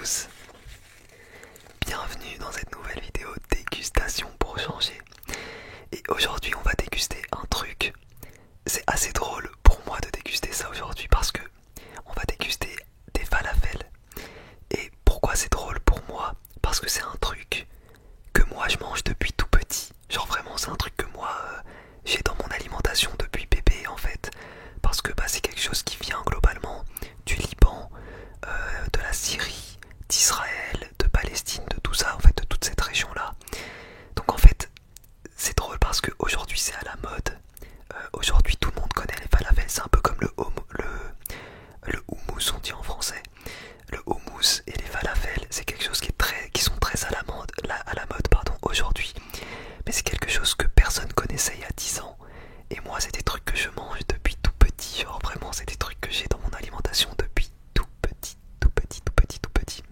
tous, bienvenue dans cette nouvelle vidéo dégustation pour changer. Et aujourd'hui on va déguster un truc, c'est assez drôle pour moi de déguster ça aujourd'hui parce que on va déguster des falafels. Et pourquoi c'est drôle pour moi? Parce que c'est un truc que moi je mange depuis tout petit. Genre vraiment c'est un truc que moi j'ai dans mon alimentation depuis bébé en fait. Parce que c'est quelque chose qui vient globalement du Liban, de la Syrie, d'Israël, de Palestine, de tout ça en fait, de toute cette région là. Donc en fait c'est drôle parce qu'aujourd'hui c'est à la mode. Aujourd'hui tout le monde connaît les falafels, c'est un peu comme le houmous on dit en français. Le houmous et les falafels c'est quelque chose qui sont très à la mode pardon, aujourd'hui. Mais c'est quelque chose que personne connaissait il y a 10 ans. Et moi c'est des trucs que je mange depuis tout petit. Genre vraiment c'est des trucs que j'ai dans mon alimentation depuis tout petit, tout petit, tout petit, tout petit.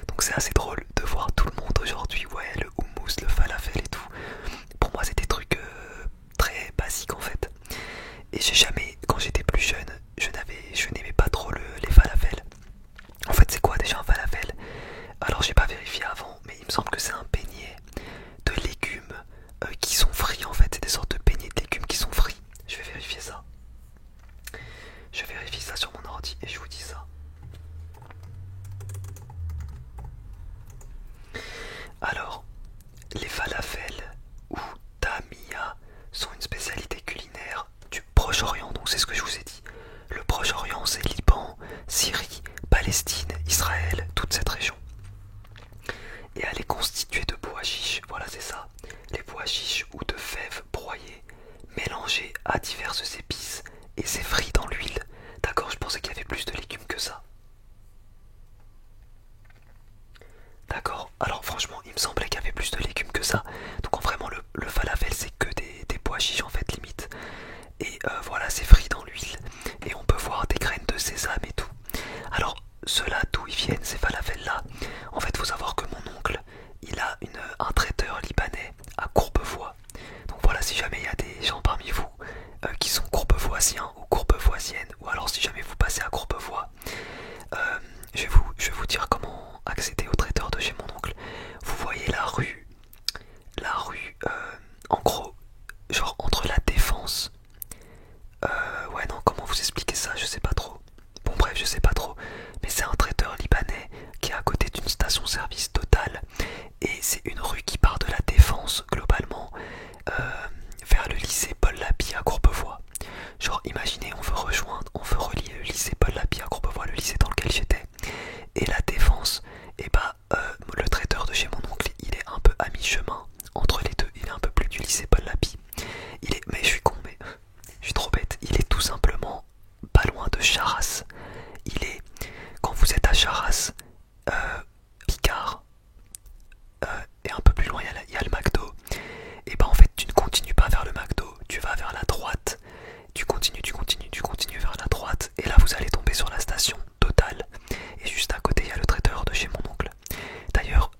Donc c'est assez drôle de voir tout le monde aujourd'hui, ouais, le houmous, le falafel et tout. Pour moi c'est des trucs très basiques en fait. Et j'ai jamais, quand j'étais plus jeune, je n'aimais pas trop les falafels. En fait c'est quoi déjà un falafel? Alors j'ai pas vérifié avant, mais il me semble que c'est un beignet de légumes qui sont frits en fait. C'est des sortes de beignets de légumes qui sont frits. Je vais vérifier ça. Je vérifie ça sur mon ordi et je vous dis ça. Alors, les falafels ou tamia sont une spécialité culinaire du Proche-Orient, donc c'est ce que je vous ai dit. Le Proche-Orient c'est Liban, Syrie, Palestine, Israël, toute cette région. Et elle est constituée de pois chiches, voilà c'est ça, les pois chiches ou de fèves broyées, mélangées à diverses épices et c'est frit dans l'huile. D'accord, je pensais qu'il y avait plus de légumes que ça. D'accord, alors franchement il me semblait qu'il y avait plus de légumes que ça. Donc vraiment le falafel c'est que des pois chiches en fait limite. Et voilà c'est frit dans l'huile. Et on peut voir des graines de sésame et tout. Alors ceux-là d'où ils viennent ces falafels là? En fait faut savoir que mon oncle il a un traiteur libanais à Courbevoie. Donc voilà, si jamais il y a des gens parmi vous qui sont courbevoisiens ou courbevoisiennes, ou alors si jamais vous passez à Courbevoie, je vais vous dire comment accéder au traiteur de chez mon oncle. Vous voyez la rue en gros, genre entre la Défense. Ouais non, comment vous expliquer ça? Je sais pas trop. Bon bref, je sais pas trop. Mais c'est un traiteur libanais qui est à côté d'une station-service Total. Et c'est une rue qui part de la Défense globalement vers le lycée Paul Lapie à Courbevoie. Genre imaginez on veut relier le lycée Paul Lapie à Courbevoie, le lycée dans lequel j'étais, et la Défense. Et le traiteur de chez mon oncle il est un peu à mi-chemin entre les deux, il est un peu plus du lycée Paul Lapie. Mais je suis con, mais je suis trop bête, il est tout simplement pas loin de Charras. Quand vous êtes à Charras, Picard, et un peu plus loin il y a le McDo. Et en fait tu ne continues pas vers le McDo, tu vas vers la droite, tu continues vers la droite, et là vous allez tomber sur la station Total. Et juste à côté il y a le traiteur de chez mon oncle. D'ailleurs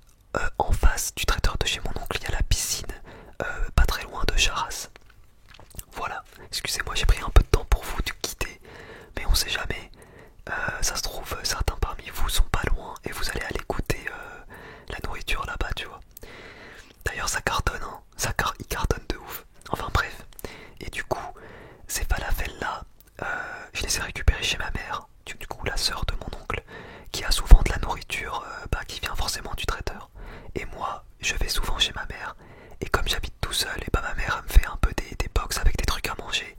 en face du traiteur de chez mon oncle il y a la piscine, pas très loin de Charras. Voilà, excusez-moi j'ai pris un peu de temps pour vous de quitter, mais on sait jamais. Ça se trouve certains parmi vous sont pas loin et vous allez aller goûter la nourriture là-bas, tu vois. D'ailleurs ça cartonne, hein. Il cartonne de ouf. Enfin bref. Et du coup, ces falafels là, je les ai récupérés chez ma mère, du coup la sœur de mon oncle, qui a souvent de la nourriture qui vient forcément du traiteur. Et moi, je vais souvent chez ma mère. Et comme j'habite tout seul, et ma mère elle me fait un peu des box avec des trucs à manger.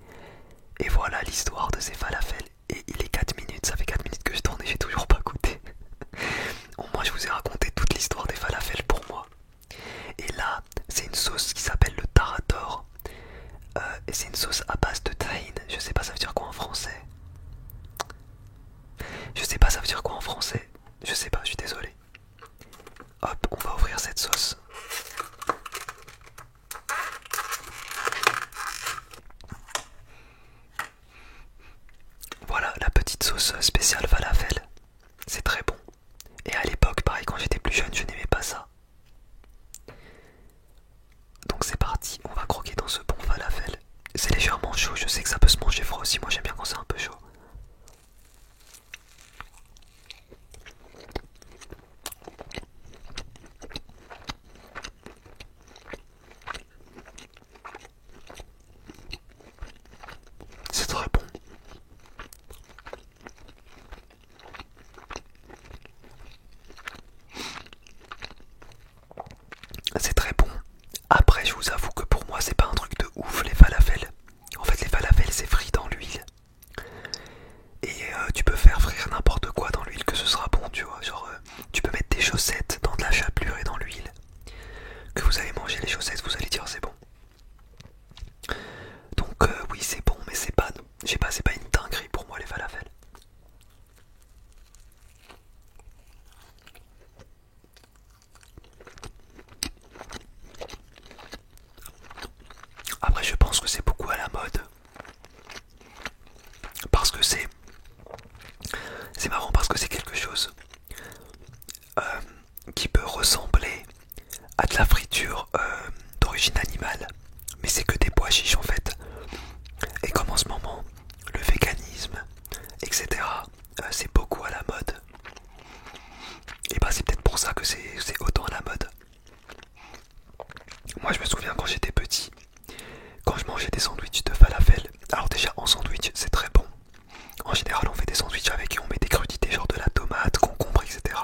Et voilà l'histoire de ces falafels. Et il est 4 minutes, ça fait 4 minutes que je tourne et j'ai toujours pas goûté. Bon, moi je vous ai raconté toute l'histoire des falafels pour moi. Et là, c'est une sauce qui s'appelle le tarator. Et c'est une sauce à base de tahine. Je sais pas ça veut dire quoi en français. Je sais pas ça veut dire quoi en français. Je sais pas, je suis désolé. Hop, on va ouvrir cette sauce. Voilà la petite sauce spéciale falafel. C'est très bon. Et à l'époque, pareil, quand j'étais plus jeune, je n'aimais pas ça. Donc c'est parti, on va croquer dans ce bon falafel. C'est légèrement chaud, je sais que ça peut se manger froid aussi, moi j'aime bien quand c'est un peu chaud. tu peux faire frire n'importe quoi dans l'huile que ce sera bon, tu vois. Genre, tu peux mettre des chaussettes dans de la chapelure et dans l'huile. Que vous allez manger les chaussettes, vous allez dire c'est bon. Donc oui c'est bon, mais c'est pas, je sais pas, c'est pas une dinguerie pour moi les falafels. Après je pense que c'est beaucoup à la mode. Parce que c'est marrant parce que c'est quelque chose qui peut ressembler à de la friture d'origine animale. Mais c'est que des pois chiches en fait. Et comme en ce moment, le véganisme, etc., c'est beaucoup à la mode. Et bah c'est peut-être pour ça que c'est autant à la mode. Moi je me souviens quand j'étais petit, quand je mangeais des sandwichs de falafel. Alors déjà en sandwich c'est très bon. En général on fait des sandwichs avec et on met des crudités genre de la tomate, concombre, etc.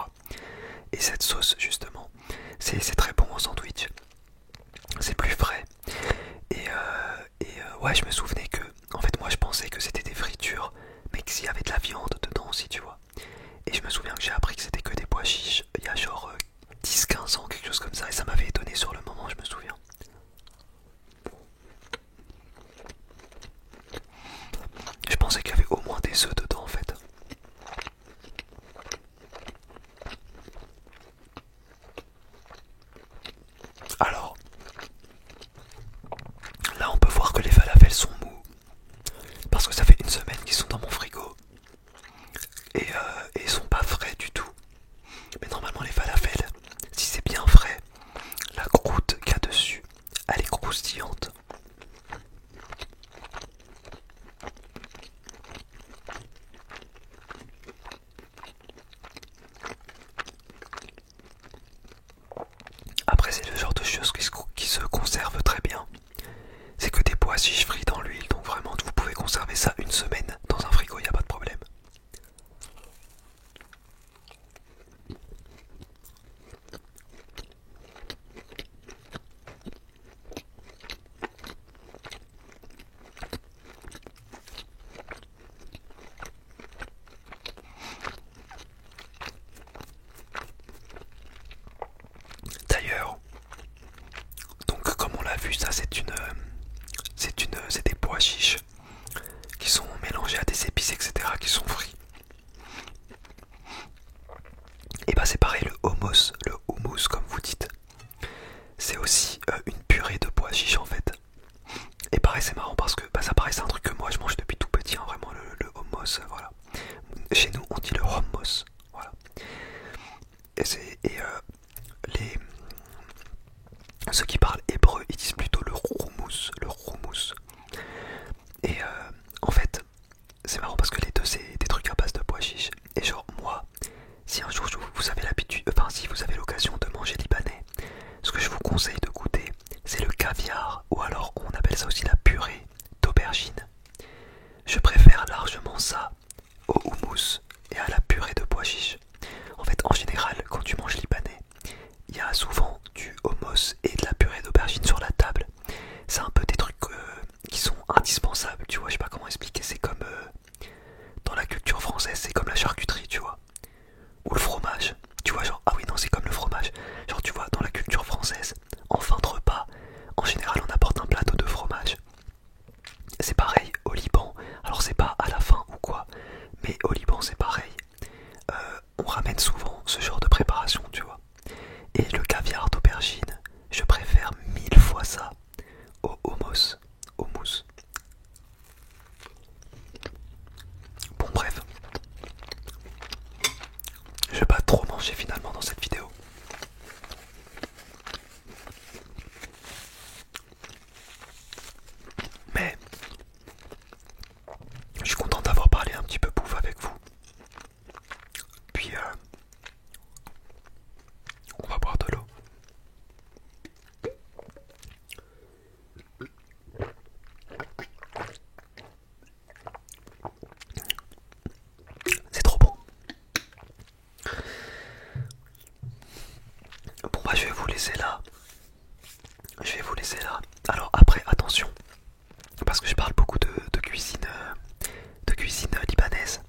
Et cette sauce justement, c'est très bon en sandwich. C'est plus frais. Ouais je me souvenais que, en fait moi je pensais que c'était des fritures, mais qu'il y avait de la viande dedans aussi tu vois. Et je me souviens que j'ai appris que c'était que des pois chiches il y a genre 10-15 ans, quelque chose comme ça, et ça m'avait étonné sur le moment, je me souviens. Je pensais qu'il y avait au moins des œufs dedans en fait. Alors, là on peut voir que les falafels sont mous, parce que ça fait une semaine qu'ils sont dans mon frigo, et ils sont pas frais du tout. Mais normalement les falafels, si c'est bien frais, la croûte qu'il y a dessus, elle est croustillante. Après c'est le genre de choses qui se conservent très bien. C'est que des pois chiches frits dans l'huile, donc vraiment vous pouvez conserver ça une semaine dans un frigo, il n'y a pas de problème. D'ailleurs, donc comme on l'a vu, ça c'est des pois chiches qui sont mélangés à des épices, etc., qui sont frits. Et bah c'est pareil, le hummus comme vous dites, c'est aussi une purée de pois chiches en fait. Et pareil c'est marrant parce que bah, ça paraît c'est un truc que moi je mange depuis tout petit, hein, vraiment le hummus, voilà. Chez nous on dit le hummus, voilà. Les ceux qui parlent hébreu ils disent plutôt le roumous, le roumous. Et en fait c'est marrant parce que les deux c'est des trucs à base de pois chiches. Et genre moi, si un jour vous avez l'habitude, enfin si vous avez l'occasion de manger libanais, ce que je vous conseille de goûter, c'est le caviar, ou alors on appelle ça aussi la purée d'aubergine. Je préfère largement ça au houmous et à la purée de pois chiches. En fait, en général, quand tu manges libanais, il y a souvent du hummus et de la purée d'aubergine sur la table. C'est un peu des trucs qui sont indispensables, tu vois, je sais pas comment expliquer, c'est comme dans la culture française, c'est comme la charcuterie, tu vois. Ou le fromage, tu vois, genre, ah oui non c'est comme le fromage, genre tu vois dans la culture française, en fin de repas, en général on apporte un plateau de fromage. C'est pareil au Liban, alors c'est pas à la fin ou quoi, mais au Liban c'est pareil. On ramène souvent ce genre de préparation, tu vois. Et le caviar d'aubergine, je préfère 1000 fois ça au hummus, hummus. Bon bref, je vais pas trop manger finalement dans cette vidéo. Mais je suis content d'avoir parlé un petit peu bouffe avec vous. Puis on va boire de l'eau. C'est trop bon. Bon bah je vais vous laisser là. Je vais vous laisser là. Alors après attention, parce que je parle beaucoup de cuisine libanaise.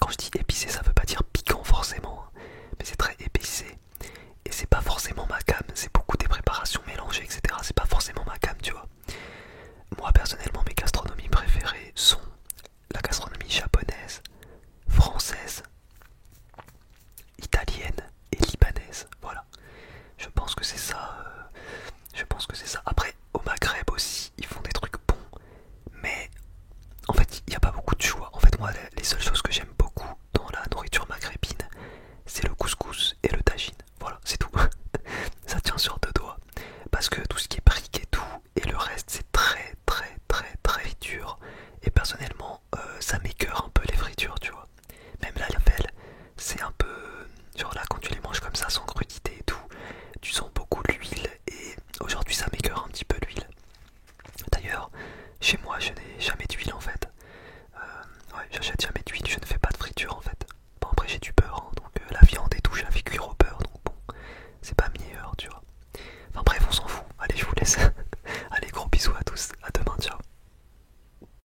quand je dis épicé, ça veut pas dire piquant forcément, hein, mais c'est très épicé. Et c'est pas forcément ma came, c'est beaucoup des préparations mélangées, etc. C'est pas forcément ma came, tu vois. Moi personnellement, mes gastronomies préférées sont la gastronomie japonaise, française, italienne et libanaise. Voilà. Je pense que c'est ça. Je pense que c'est ça. Après, au Maghreb aussi, ils font des trucs bons, mais en fait, il n'y a pas beaucoup de choix. En fait, moi, les seules choses que j'aime beaucoup dans la nourriture maghrébine, c'est le couscous et le tagine. Voilà, c'est tout. Ça tient sur deux doigts. Parce que tout ce qui est brique et tout, et le reste, c'est très, très, très, très dur. Et personnellement, ça m'écœure un peu les fritures, tu vois. Même la falafel, c'est un peu. Genre là, quand tu les manges comme ça, sans crudité et tout, tu sens beaucoup l'huile. Et aujourd'hui, ça m'écœure un petit peu l'huile. D'ailleurs, chez moi, je n'ai jamais d'huile en fait. Ouais, j'achète